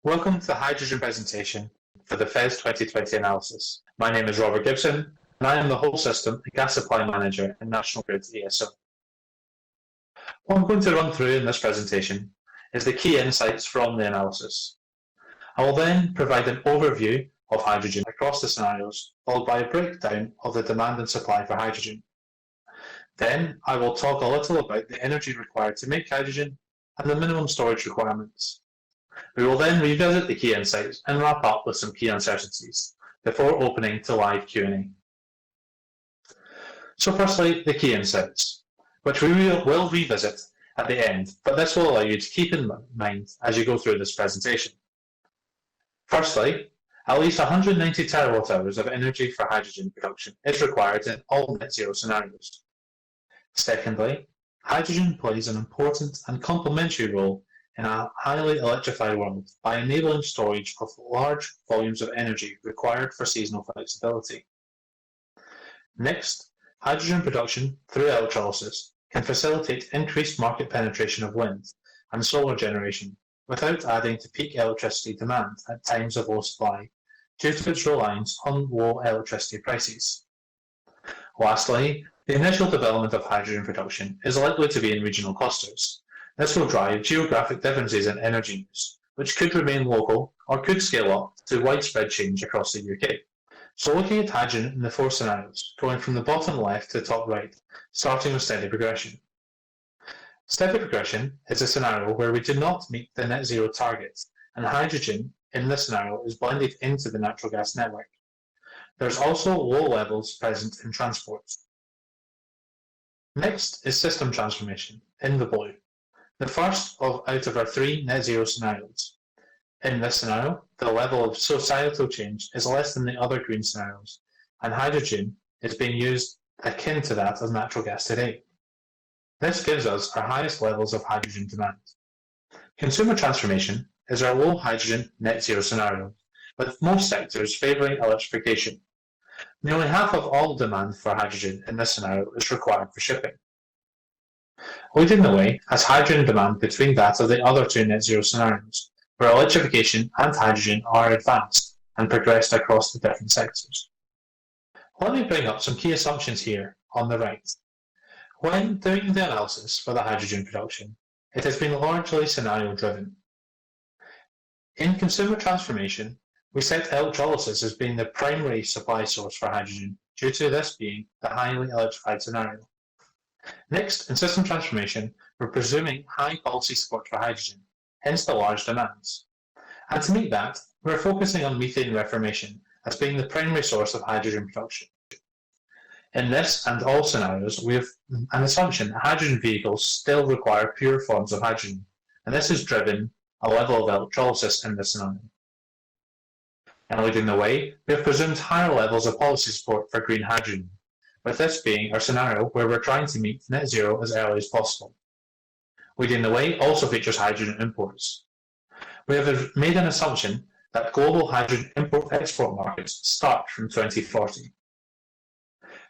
Welcome to the hydrogen presentation for the FES 2020 analysis. My name is Robert Gibson, and I am the Whole System and Gas Supply Manager in National Grid ESO. What I'm going to run through in this presentation is the key insights from the analysis. I will then provide an overview of hydrogen across the scenarios, followed by a breakdown of the demand and supply for hydrogen. Then I will talk a little about the energy required to make hydrogen and the minimum storage requirements. We will then revisit the key insights and wrap up with some key uncertainties before opening to live Q&A. So firstly, the key insights, which we will revisit at the end, but this will allow you to keep in mind as you go through this presentation. Firstly, at least 190 terawatt hours of energy for hydrogen production is required in all net zero scenarios. Secondly, hydrogen plays an important and complementary role in a highly electrified world by enabling storage of large volumes of energy required for seasonal flexibility. Next, hydrogen production through electrolysis can facilitate increased market penetration of wind and solar generation without adding to peak electricity demand at times of low supply due to its reliance on low electricity prices. Lastly, the initial development of hydrogen production is likely to be in regional clusters. This will drive geographic differences in energy use, which could remain local or could scale up to widespread change across the UK. So looking at hydrogen in the four scenarios, going from the bottom left to the top right, starting with steady progression. Steady progression is a scenario where we do not meet the net zero targets, and hydrogen in this scenario is blended into the natural gas network. There's also low levels present in transport. Next is system transformation, in the blue. The first out of our three net zero scenarios. In this scenario, the level of societal change is less than the other green scenarios, and hydrogen is being used akin to that of natural gas today. This gives us our highest levels of hydrogen demand. Consumer transformation is our low hydrogen net zero scenario, with most sectors favouring electrification. Nearly half of all demand for hydrogen in this scenario is required for shipping. Leading the way has hydrogen demand between that of the other two net zero scenarios, where electrification and hydrogen are advanced and progressed across the different sectors. Let me bring up some key assumptions here on the right. When doing the analysis for the hydrogen production, it has been largely scenario driven. In consumer transformation, we set electrolysis as being the primary supply source for hydrogen, due to this being the highly electrified scenario. Next, in system transformation, we're presuming high policy support for hydrogen, hence the large demands. And to meet that, we're focusing on methane reformation as being the primary source of hydrogen production. In this and all scenarios, we have an assumption that hydrogen vehicles still require pure forms of hydrogen, and this has driven a level of electrolysis in this scenario. And leading the way, we have presumed higher levels of policy support for green hydrogen, with this being our scenario where we're trying to meet net zero as early as possible. Leading the way also features hydrogen imports. We have made an assumption that global hydrogen import-export markets start from 2040.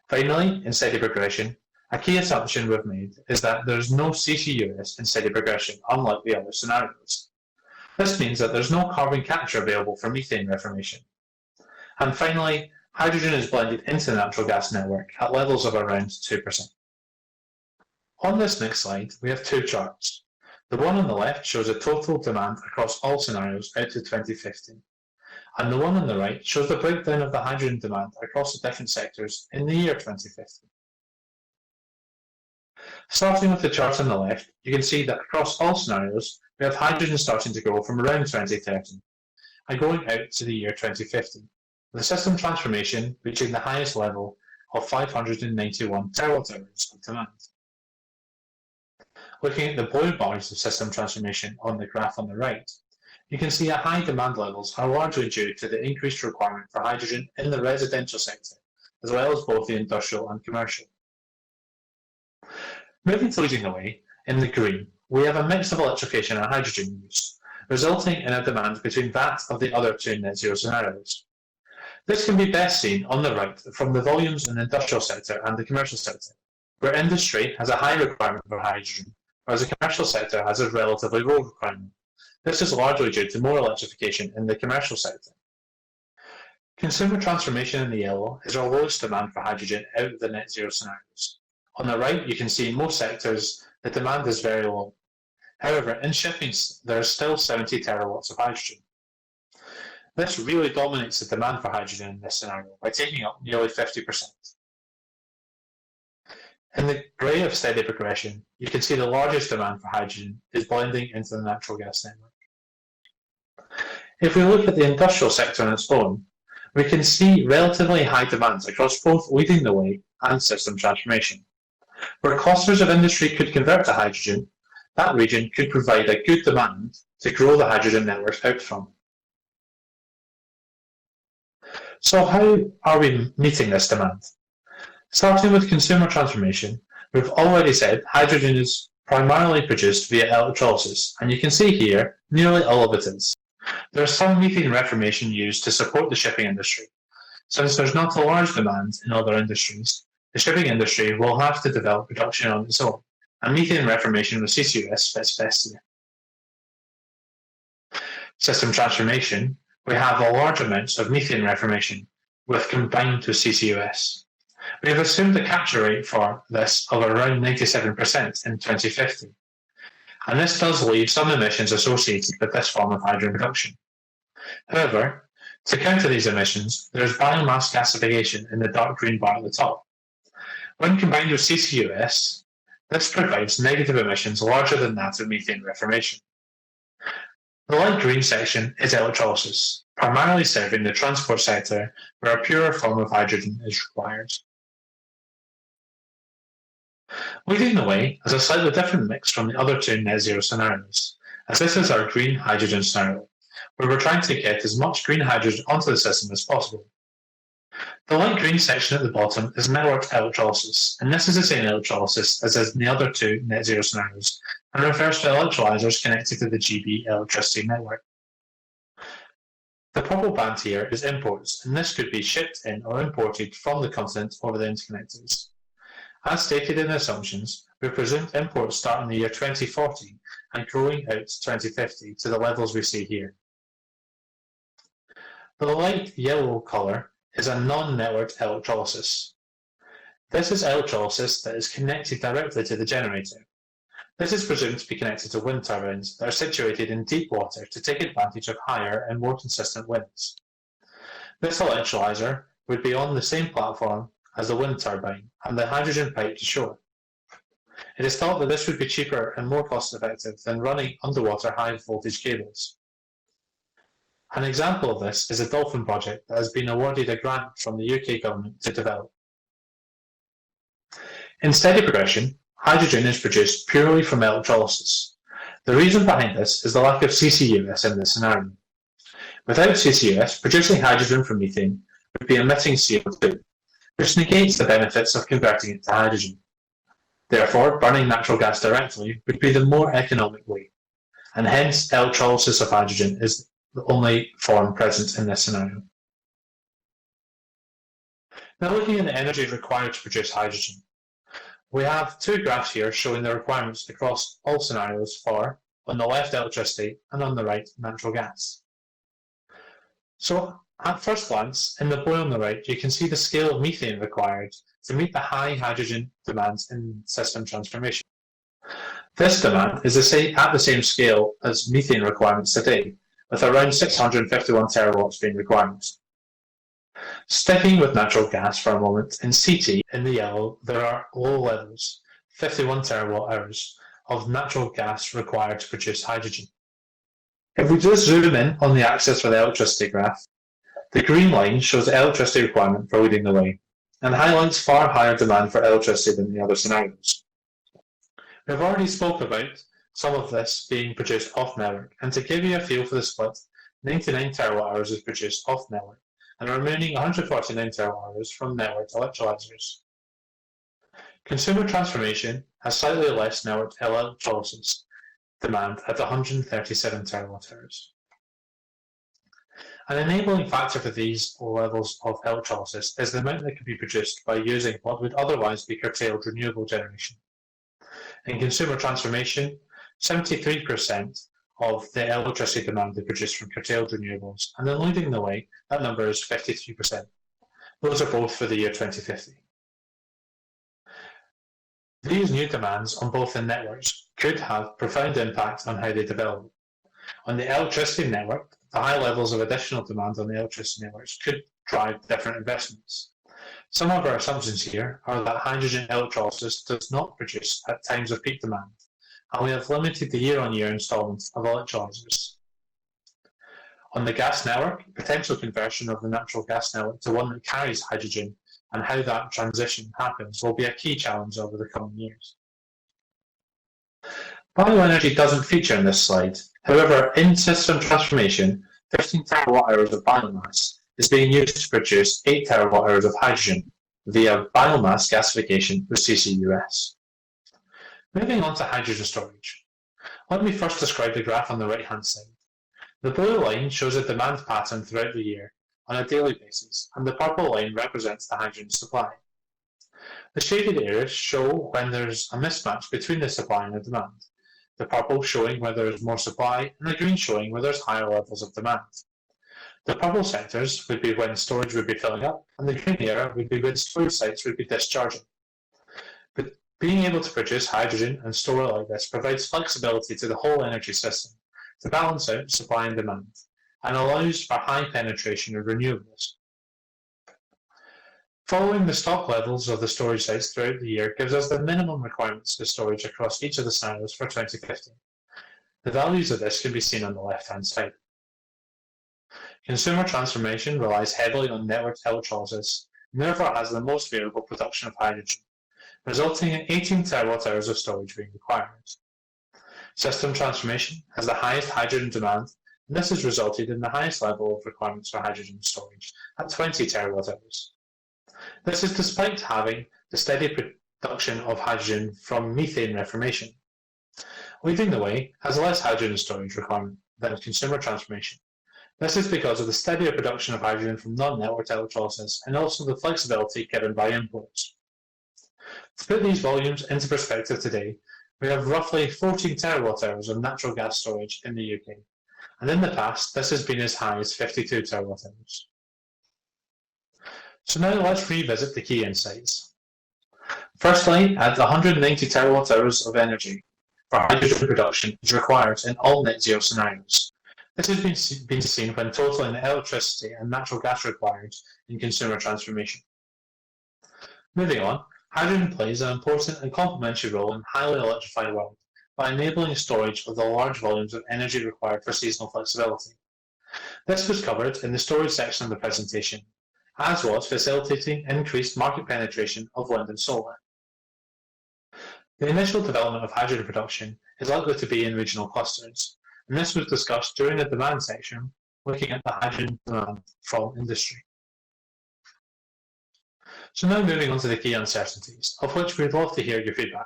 Finally, in steady progression, a key assumption we've made is that there is no CCUS in steady progression, unlike the other scenarios. This means that there's no carbon capture available for methane reformation. And finally, hydrogen is blended into the natural gas network at levels of around 2%. On this next slide, we have two charts. The one on the left shows a total demand across all scenarios out to 2050, and the one on the right shows the breakdown of the hydrogen demand across the different sectors in the year 2050. Starting with the chart on the left, you can see that across all scenarios, we have hydrogen starting to grow from around 2030 and going out to the year 2050. The system transformation reaching the highest level of 591 terawatt hours of demand. Looking at the blue bars of system transformation on the graph on the right, you can see that high demand levels are largely due to the increased requirement for hydrogen in the residential sector, as well as both the industrial and commercial. Moving to leading the way, in the green, we have a mix of electrification and hydrogen use, resulting in a demand between that of the other two net zero scenarios. This can be best seen on the right from the volumes in the industrial sector and the commercial sector, where industry has a high requirement for hydrogen, whereas the commercial sector has a relatively low requirement, This is largely due to more electrification in the commercial sector. Consumer transformation in the yellow is our lowest demand for hydrogen out of the net zero scenarios. On the right, you can see in most sectors the demand is very low. However, in shipping, there is still 70 terawatts of hydrogen. This really dominates the demand for hydrogen in this scenario by taking up nearly 50%. In the grey of steady progression, you can see the largest demand for hydrogen is blending into the natural gas network. If we look at the industrial sector on its own, we can see relatively high demands across both leading the way and system transformation. Where clusters of industry could convert to hydrogen, that region could provide a good demand to grow the hydrogen networks out from. So how are we meeting this demand? Starting with consumer transformation, we've already said hydrogen is primarily produced via electrolysis, and you can see here nearly all of it is. There is some methane reformation used to support the shipping industry. Since there's not a large demand in other industries, the shipping industry will have to develop production on its own, and methane reformation with CCUS fits best here. System transformation, we have a large amounts of methane reformation with combined with CCUS. We have assumed a capture rate for this of around 97% in 2050. And this does leave some emissions associated with this form of hydrogen production. However, to counter these emissions, there is biomass gasification in the dark green bar at the top. When combined with CCUS, this provides negative emissions larger than that of methane reformation. The light green section is electrolysis, primarily serving the transport sector where a purer form of hydrogen is required. Leading the way is a slightly different mix from the other two net zero scenarios, as this is our green hydrogen scenario, where we're trying to get as much green hydrogen onto the system as possible. The light green section at the bottom is networked electrolysis, and this is the same electrolysis as in the other two net zero scenarios, and refers to electrolyzers connected to the GB electricity network. The purple band here is imports, and this could be shipped in or imported from the continent over the interconnectors. As stated in the assumptions, we presumed imports start in the year 2040 and growing out to 2050 to the levels we see here. The light yellow colour is a non-networked electrolysis. This is electrolysis that is connected directly to the generator. This is presumed to be connected to wind turbines that are situated in deep water to take advantage of higher and more consistent winds. This electrolyzer would be on the same platform as the wind turbine and the hydrogen pipe to shore. It is thought that this would be cheaper and more cost effective than running underwater high voltage cables. An example of this is a Dolphin project that has been awarded a grant from the UK government to develop. In steady progression, hydrogen is produced purely from electrolysis. The reason behind this is the lack of CCUS in this scenario. Without CCUS, producing hydrogen from methane would be emitting CO2, which negates the benefits of converting it to hydrogen. Therefore, burning natural gas directly would be the more economic way, and hence electrolysis of hydrogen is the only form present in this scenario. Now looking at the energy required to produce hydrogen, we have two graphs here showing the requirements across all scenarios for, on the left, electricity, and on the right, natural gas. So, at first glance, in the blue on the right, you can see the scale of methane required to meet the high hydrogen demands in system transformation. This demand is at the same scale as methane requirements today, with around 651 terawatts being required. Sticking with natural gas for a moment, in CT, in the yellow, there are low levels, 51 terawatt hours, of natural gas required to produce hydrogen. If we just zoom in on the axis for the electricity graph, the green line shows the electricity requirement for leading the way, and highlights far higher demand for electricity than the other scenarios. We've already spoke about some of this being produced off-network, and to give you a feel for the split, 99 terawatt hours is produced off-network, and the remaining 149 terawatt hours from networked electrolyzers. Consumer transformation has slightly less networked electrolysis demand at 137 terawatt hours. An enabling factor for these levels of electrolysis is the amount that can be produced by using what would otherwise be curtailed renewable generation. In consumer transformation, 73% of the electricity demand they produce from curtailed renewables, and then leading the way, that number is 53%. Those are both for the year 2050. These new demands on both the networks could have profound impact on how they develop. On the electricity network, the high levels of additional demand on the electricity networks could drive different investments. Some of our assumptions here are that hydrogen electrolysis does not produce at times of peak demand, and we have limited the year-on-year installments of electrolyzers. On the gas network, potential conversion of the natural gas network to one that carries hydrogen and how that transition happens will be a key challenge over the coming years. Bioenergy doesn't feature in this slide. However, in system transformation, 15 terawatt-hours of biomass is being used to produce 8 terawatt-hours of hydrogen via biomass gasification with CCUS. Moving on to hydrogen storage. Let me first describe the graph on the right-hand side. The blue line shows a demand pattern throughout the year on a daily basis, and the purple line represents the hydrogen supply. The shaded areas show when there's a mismatch between the supply and the demand, the purple showing where there is more supply, and the green showing where there's higher levels of demand. The purple sectors would be when storage would be filling up, and the green area would be when storage sites would be discharging. But being able to produce hydrogen and store it like this provides flexibility to the whole energy system to balance out supply and demand, and allows for high penetration of renewables. Following the stock levels of the storage sites throughout the year gives us the minimum requirements for storage across each of the scenarios for 2050. The values of this can be seen on the left-hand side. Consumer transformation relies heavily on networked electrolysis and therefore has the most variable production of hydrogen, resulting in 18 terawatt-hours of storage being required. System transformation has the highest hydrogen demand, and this has resulted in the highest level of requirements for hydrogen storage at 20 terawatt-hours. This is despite having the steady production of hydrogen from methane reformation. Leading the way has less hydrogen storage requirement than consumer transformation. This is because of the steadier production of hydrogen from non-networked electrolysis and also the flexibility given by imports. To put these volumes into perspective today, we have roughly 14 terawatt-hours of natural gas storage in the UK, and in the past this has been as high as 52 terawatt-hours. So now let's revisit the key insights. Firstly, at 190 terawatt-hours of energy for hydrogen production is required in all net zero scenarios. This has been seen when totaling the electricity and natural gas required in consumer transformation. Moving on, hydrogen plays an important and complementary role in a highly electrified world by enabling storage of the large volumes of energy required for seasonal flexibility. This was covered in the storage section of the presentation, as was facilitating increased market penetration of wind and solar. The initial development of hydrogen production is likely to be in regional clusters, and this was discussed during the demand section, looking at the hydrogen demand from industry. So now moving on to the key uncertainties, of which we'd love to hear your feedback.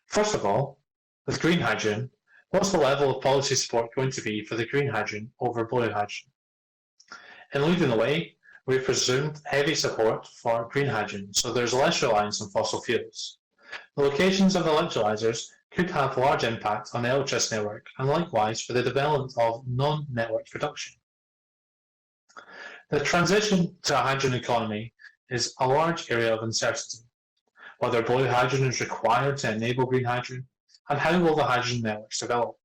First of all, with green hydrogen, what's the level of policy support going to be for the green hydrogen over blue hydrogen? In leading the way, we've presumed heavy support for green hydrogen, so there's less reliance on fossil fuels. The locations of the electrolyzers could have large impact on the electricity network, and likewise for the development of non-network production. The transition to a hydrogen economy is a large area of uncertainty. Whether blue hydrogen is required to enable green hydrogen, and how will the hydrogen networks develop?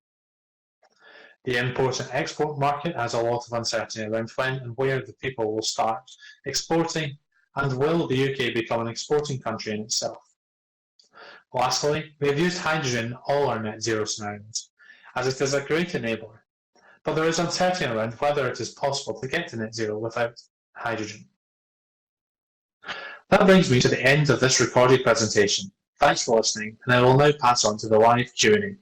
The import and export market has a lot of uncertainty around when and where the people will start exporting, and will the UK become an exporting country in itself? Lastly, we have used hydrogen in all our net zero scenarios, as it is a great enabler, but there is uncertainty around whether it is possible to get to net zero without hydrogen. That brings me to the end of this recorded presentation. Thanks for listening, and I will now pass on to the live Q&A.